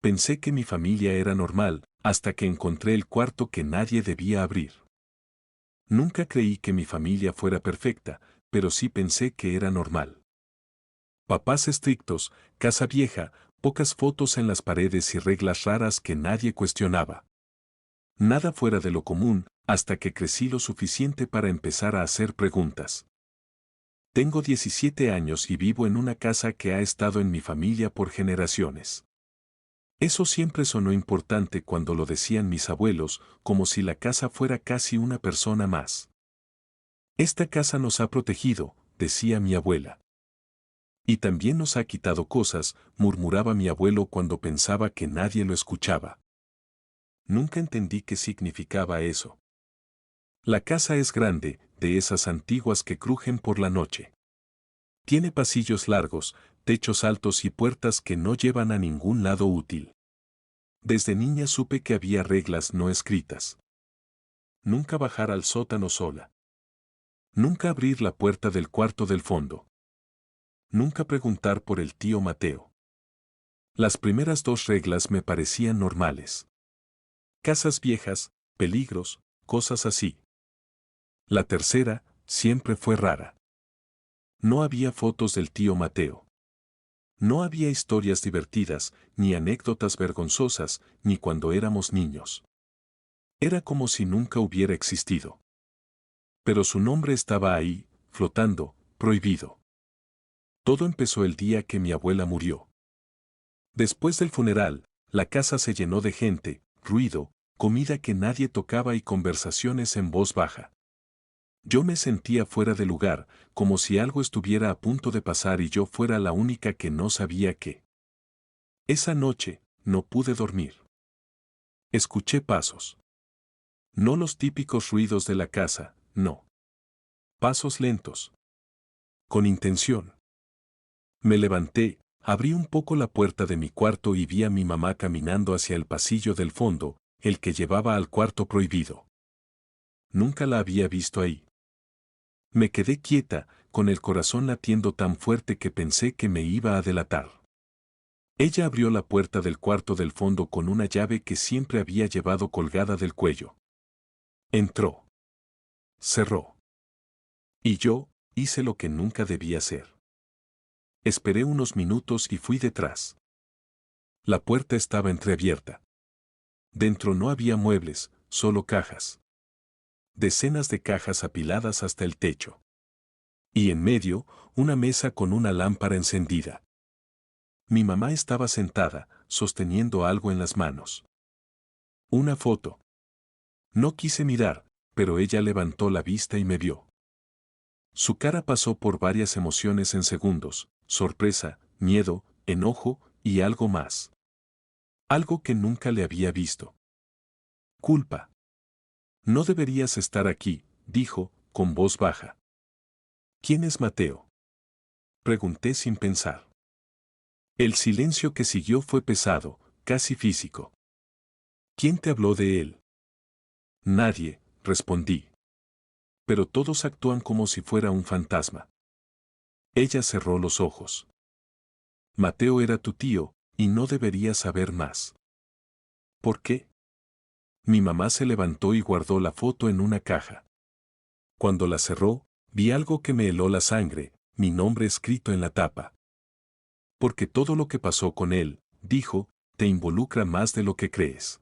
Pensé que mi familia era normal, hasta que encontré el cuarto que nadie debía abrir. Nunca creí que mi familia fuera perfecta, pero sí pensé que era normal. Papás estrictos, casa vieja, pocas fotos en las paredes y reglas raras que nadie cuestionaba. Nada fuera de lo común, hasta que crecí lo suficiente para empezar a hacer preguntas. Tengo 17 años y vivo en una casa que ha estado en mi familia por generaciones. Eso siempre sonó importante cuando lo decían mis abuelos, como si la casa fuera casi una persona más. Esta casa nos ha protegido, decía mi abuela. Y también nos ha quitado cosas, murmuraba mi abuelo cuando pensaba que nadie lo escuchaba. Nunca entendí qué significaba eso. La casa es grande, de esas antiguas que crujen por la noche. Tiene pasillos largos, techos altos y puertas que no llevan a ningún lado útil. Desde niña supe que había reglas no escritas. Nunca bajar al sótano sola. Nunca abrir la puerta del cuarto del fondo. Nunca preguntar por el tío Mateo. Las primeras dos reglas me parecían normales. Casas viejas, peligros, cosas así. La tercera, siempre fue rara. No había fotos del tío Mateo. No había historias divertidas, ni anécdotas vergonzosas, ni cuando éramos niños. Era como si nunca hubiera existido. Pero su nombre estaba ahí, flotando, prohibido. Todo empezó el día que mi abuela murió. Después del funeral, la casa se llenó de gente, ruido, comida que nadie tocaba y conversaciones en voz baja. Yo me sentía fuera de lugar, como si algo estuviera a punto de pasar y yo fuera la única que no sabía qué. Esa noche, no pude dormir. Escuché pasos. No los típicos ruidos de la casa, no. Pasos lentos. Con intención. Me levanté, abrí un poco la puerta de mi cuarto y vi a mi mamá caminando hacia el pasillo del fondo, el que llevaba al cuarto prohibido. Nunca la había visto ahí. Me quedé quieta, con el corazón latiendo tan fuerte que pensé que me iba a delatar. Ella abrió la puerta del cuarto del fondo con una llave que siempre había llevado colgada del cuello. Entró. Cerró. Y yo, hice lo que nunca debía hacer. Esperé unos minutos y fui detrás. La puerta estaba entreabierta. Dentro no había muebles, solo cajas. Decenas de cajas apiladas hasta el techo. Y en medio, una mesa con una lámpara encendida. Mi mamá estaba sentada, sosteniendo algo en las manos. Una foto. No quise mirar, pero ella levantó la vista y me vio. Su cara pasó por varias emociones en segundos, sorpresa, miedo, enojo y algo más. Algo que nunca le había visto. Culpa. No deberías estar aquí, dijo, con voz baja. ¿Quién es Mateo? Pregunté sin pensar. El silencio que siguió fue pesado, casi físico. ¿Quién te habló de él? Nadie, respondí. Pero todos actúan como si fuera un fantasma. Ella cerró los ojos. Mateo era tu tío, y no deberías saber más. ¿Por qué? Mi mamá se levantó y guardó la foto en una caja. Cuando la cerró, vi algo que me heló la sangre, mi nombre escrito en la tapa. Porque todo lo que pasó con él, dijo, te involucra más de lo que crees.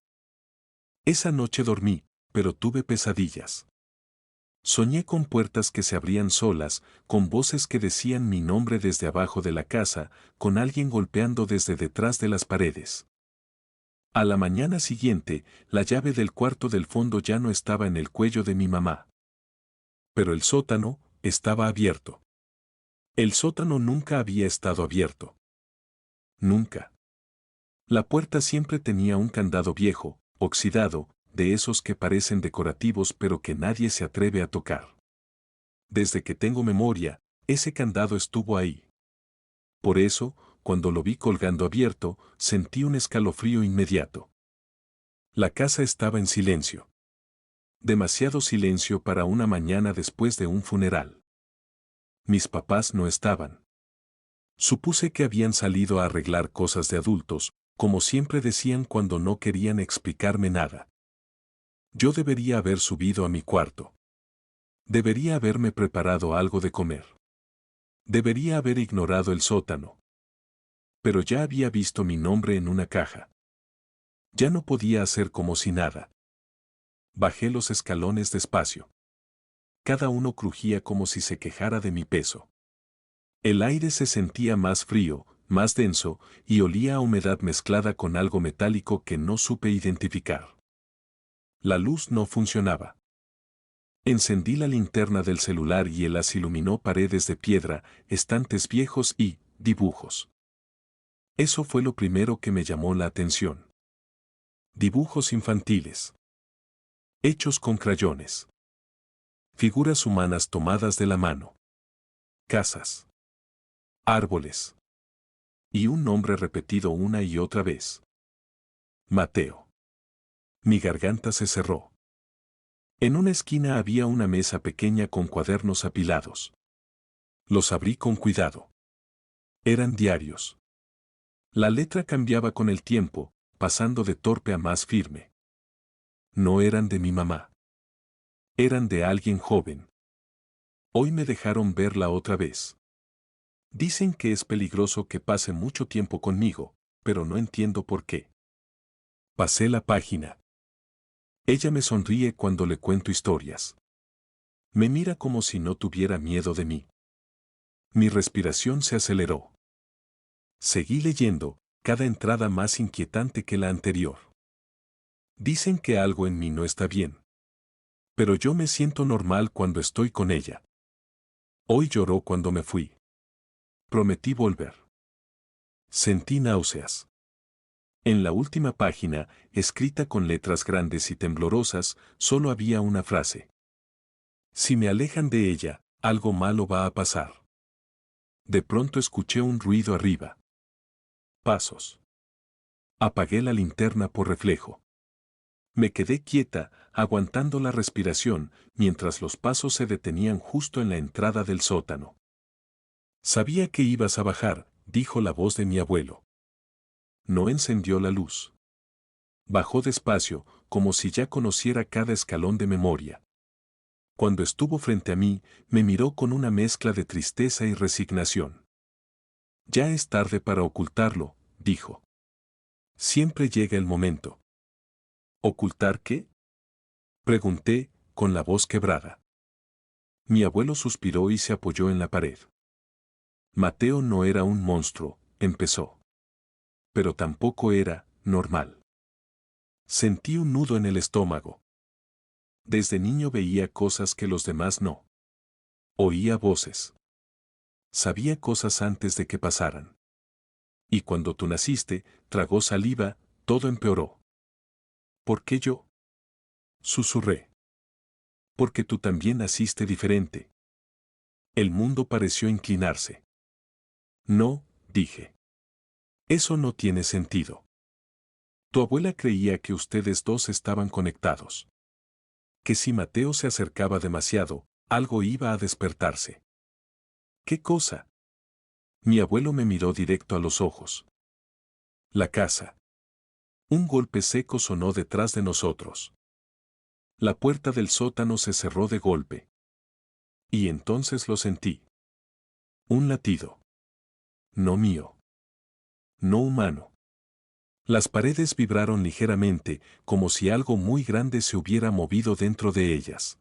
Esa noche dormí, pero tuve pesadillas. Soñé con puertas que se abrían solas, con voces que decían mi nombre desde abajo de la casa, con alguien golpeando desde detrás de las paredes. A la mañana siguiente, la llave del cuarto del fondo ya no estaba en el cuello de mi mamá. Pero el sótano estaba abierto. El sótano nunca había estado abierto. Nunca. La puerta siempre tenía un candado viejo, oxidado, de esos que parecen decorativos pero que nadie se atreve a tocar. Desde que tengo memoria, ese candado estuvo ahí. Por eso, cuando lo vi colgando abierto, sentí un escalofrío inmediato. La casa estaba en silencio. Demasiado silencio para una mañana después de un funeral. Mis papás no estaban. Supuse que habían salido a arreglar cosas de adultos, como siempre decían cuando no querían explicarme nada. Yo debería haber subido a mi cuarto. Debería haberme preparado algo de comer. Debería haber ignorado el sótano. Pero ya había visto mi nombre en una caja. Ya no podía hacer como si nada. Bajé los escalones despacio. Cada uno crujía como si se quejara de mi peso. El aire se sentía más frío, más denso, y olía a humedad mezclada con algo metálico que no supe identificar. La luz no funcionaba. Encendí la linterna del celular y él las iluminó paredes de piedra, estantes viejos y dibujos. Eso fue lo primero que me llamó la atención. Dibujos infantiles. Hechos con crayones. Figuras humanas tomadas de la mano. Casas. Árboles. Y un nombre repetido una y otra vez. Mateo. Mi garganta se cerró. En una esquina había una mesa pequeña con cuadernos apilados. Los abrí con cuidado. Eran diarios. La letra cambiaba con el tiempo, pasando de torpe a más firme. No eran de mi mamá. Eran de alguien joven. Hoy me dejaron verla otra vez. Dicen que es peligroso que pase mucho tiempo conmigo, pero no entiendo por qué. Pasé la página. Ella me sonríe cuando le cuento historias. Me mira como si no tuviera miedo de mí. Mi respiración se aceleró. Seguí leyendo, cada entrada más inquietante que la anterior. Dicen que algo en mí no está bien. Pero yo me siento normal cuando estoy con ella. Hoy lloró cuando me fui. Prometí volver. Sentí náuseas. En la última página, escrita con letras grandes y temblorosas, solo había una frase. Si me alejan de ella, algo malo va a pasar. De pronto escuché un ruido arriba. Pasos. Apagué la linterna por reflejo. Me quedé quieta, aguantando la respiración, mientras los pasos se detenían justo en la entrada del sótano. Sabía que ibas a bajar, dijo la voz de mi abuelo. No encendió la luz. Bajó despacio, como si ya conociera cada escalón de memoria. Cuando estuvo frente a mí, me miró con una mezcla de tristeza y resignación. Ya es tarde para ocultarlo, dijo. Siempre llega el momento. ¿Ocultar qué? Pregunté, con la voz quebrada. Mi abuelo suspiró y se apoyó en la pared. Mateo no era un monstruo, empezó. Pero tampoco era normal. Sentí un nudo en el estómago. Desde niño veía cosas que los demás no. Oía voces. Sabía cosas antes de que pasaran. Y cuando tú naciste, tragó saliva, todo empeoró. ¿Por qué yo? Susurré. Porque tú también naciste diferente. El mundo pareció inclinarse. No, dije. Eso no tiene sentido. Tu abuela creía que ustedes dos estaban conectados. Que si Mateo se acercaba demasiado, algo iba a despertarse. ¿Qué cosa? Mi abuelo me miró directo a los ojos. La casa. Un golpe seco sonó detrás de nosotros. La puerta del sótano se cerró de golpe. Y entonces lo sentí. Un latido. No mío. No humano. Las paredes vibraron ligeramente, como si algo muy grande se hubiera movido dentro de ellas.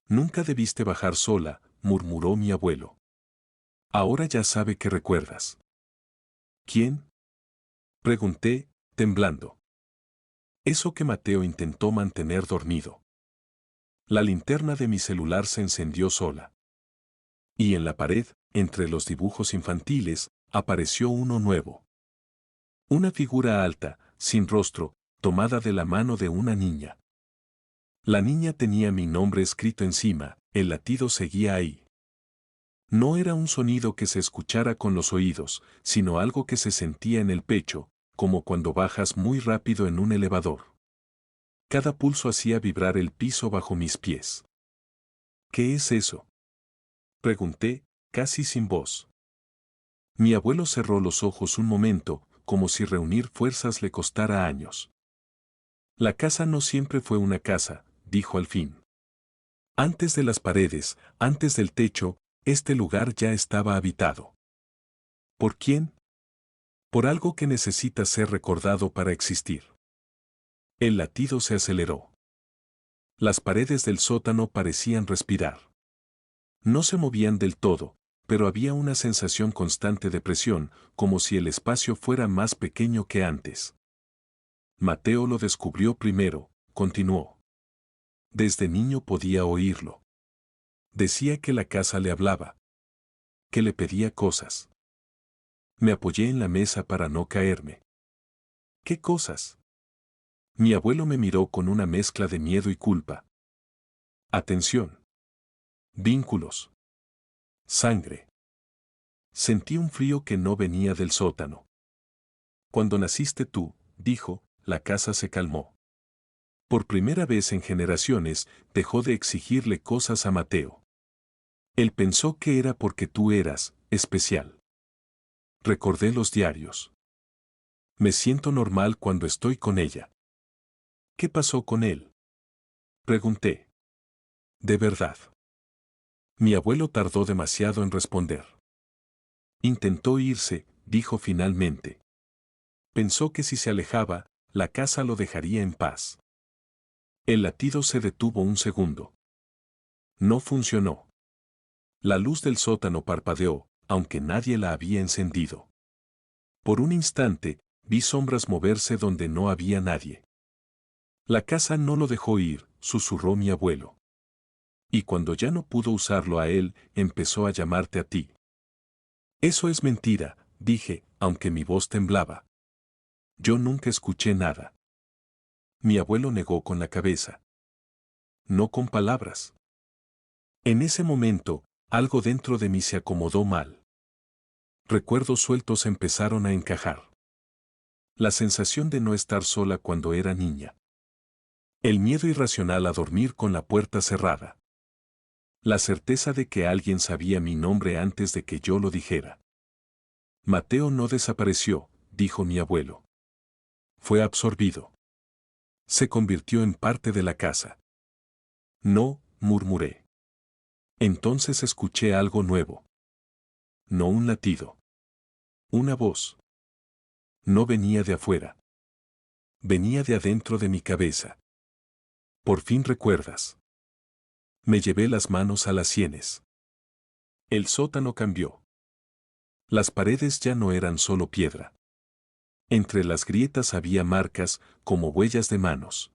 Nunca debiste bajar sola, murmuró mi abuelo. Ahora ya sabe que recuerdas. ¿Quién? Pregunté, temblando. Eso que Mateo intentó mantener dormido. La linterna de mi celular se encendió sola. Y en la pared, entre los dibujos infantiles, apareció uno nuevo. Una figura alta, sin rostro, tomada de la mano de una niña. La niña tenía mi nombre escrito encima, el latido seguía ahí. No era un sonido que se escuchara con los oídos, sino algo que se sentía en el pecho, como cuando bajas muy rápido en un elevador. Cada pulso hacía vibrar el piso bajo mis pies. ¿Qué es eso? Pregunté, casi sin voz. Mi abuelo cerró los ojos un momento, como si reunir fuerzas le costara años. La casa no siempre fue una casa, dijo al fin. Antes de las paredes, antes del techo, este lugar ya estaba habitado. ¿Por quién? Por algo que necesita ser recordado para existir. El latido se aceleró. Las paredes del sótano parecían respirar. No se movían del todo, pero había una sensación constante de presión, como si el espacio fuera más pequeño que antes. Mateo lo descubrió primero, continuó. Desde niño podía oírlo. Decía que la casa le hablaba. Que le pedía cosas. Me apoyé en la mesa para no caerme. ¿Qué cosas? Mi abuelo me miró con una mezcla de miedo y culpa. Atención. Vínculos. Sangre. Sentí un frío que no venía del sótano. Cuando naciste tú, dijo, la casa se calmó. Por primera vez en generaciones, dejó de exigirle cosas a Mateo. Él pensó que era porque tú eras especial. Recordé los diarios. Me siento normal cuando estoy con ella. ¿Qué pasó con él? Pregunté. De verdad. Mi abuelo tardó demasiado en responder. Intentó irse, dijo finalmente. Pensó que si se alejaba, la casa lo dejaría en paz. El latido se detuvo un segundo. No funcionó. La luz del sótano parpadeó, aunque nadie la había encendido. Por un instante, vi sombras moverse donde no había nadie. La casa no lo dejó ir, susurró mi abuelo. Y cuando ya no pudo usarlo a él, empezó a llamarte a ti. Eso es mentira, dije, aunque mi voz temblaba. Yo nunca escuché nada. Mi abuelo negó con la cabeza. No con palabras. En ese momento, algo dentro de mí se acomodó mal. Recuerdos sueltos empezaron a encajar. La sensación de no estar sola cuando era niña. El miedo irracional a dormir con la puerta cerrada. La certeza de que alguien sabía mi nombre antes de que yo lo dijera. Mateo no desapareció, dijo mi abuelo. Fue absorbido. Se convirtió en parte de la casa. No, murmuré. Entonces escuché algo nuevo. No un latido. Una voz. No venía de afuera. Venía de adentro de mi cabeza. Por fin recuerdas. Me llevé las manos a las sienes. El sótano cambió. Las paredes ya no eran solo piedra. Entre las grietas había marcas, como huellas de manos.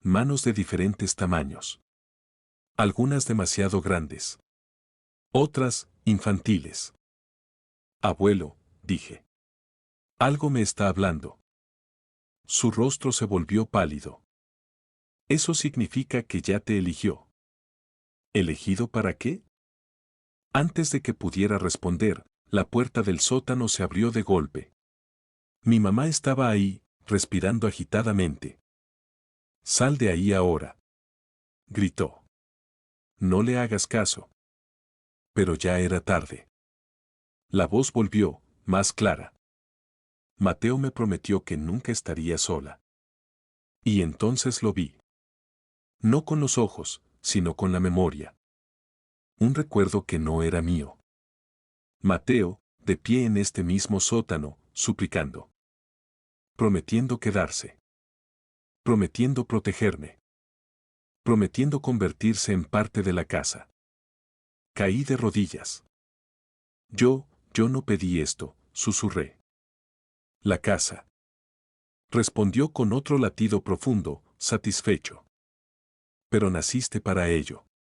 Manos de diferentes tamaños. Algunas demasiado grandes. Otras, infantiles. Abuelo, dije. Algo me está hablando. Su rostro se volvió pálido. Eso significa que ya te eligió. ¿Elegido para qué? Antes de que pudiera responder, la puerta del sótano se abrió de golpe. Mi mamá estaba ahí, respirando agitadamente. Sal de ahí ahora. Gritó. No le hagas caso. Pero ya era tarde. La voz volvió, más clara. Mateo me prometió que nunca estaría sola. Y entonces lo vi. No con los ojos, sino con la memoria. Un recuerdo que no era mío. Mateo, de pie en este mismo sótano, suplicando. Prometiendo quedarse. Prometiendo protegerme. Prometiendo convertirse en parte de la casa. Caí de rodillas. Yo no pedí esto, susurré. La casa. Respondió con otro latido profundo, satisfecho. Pero naciste para ello.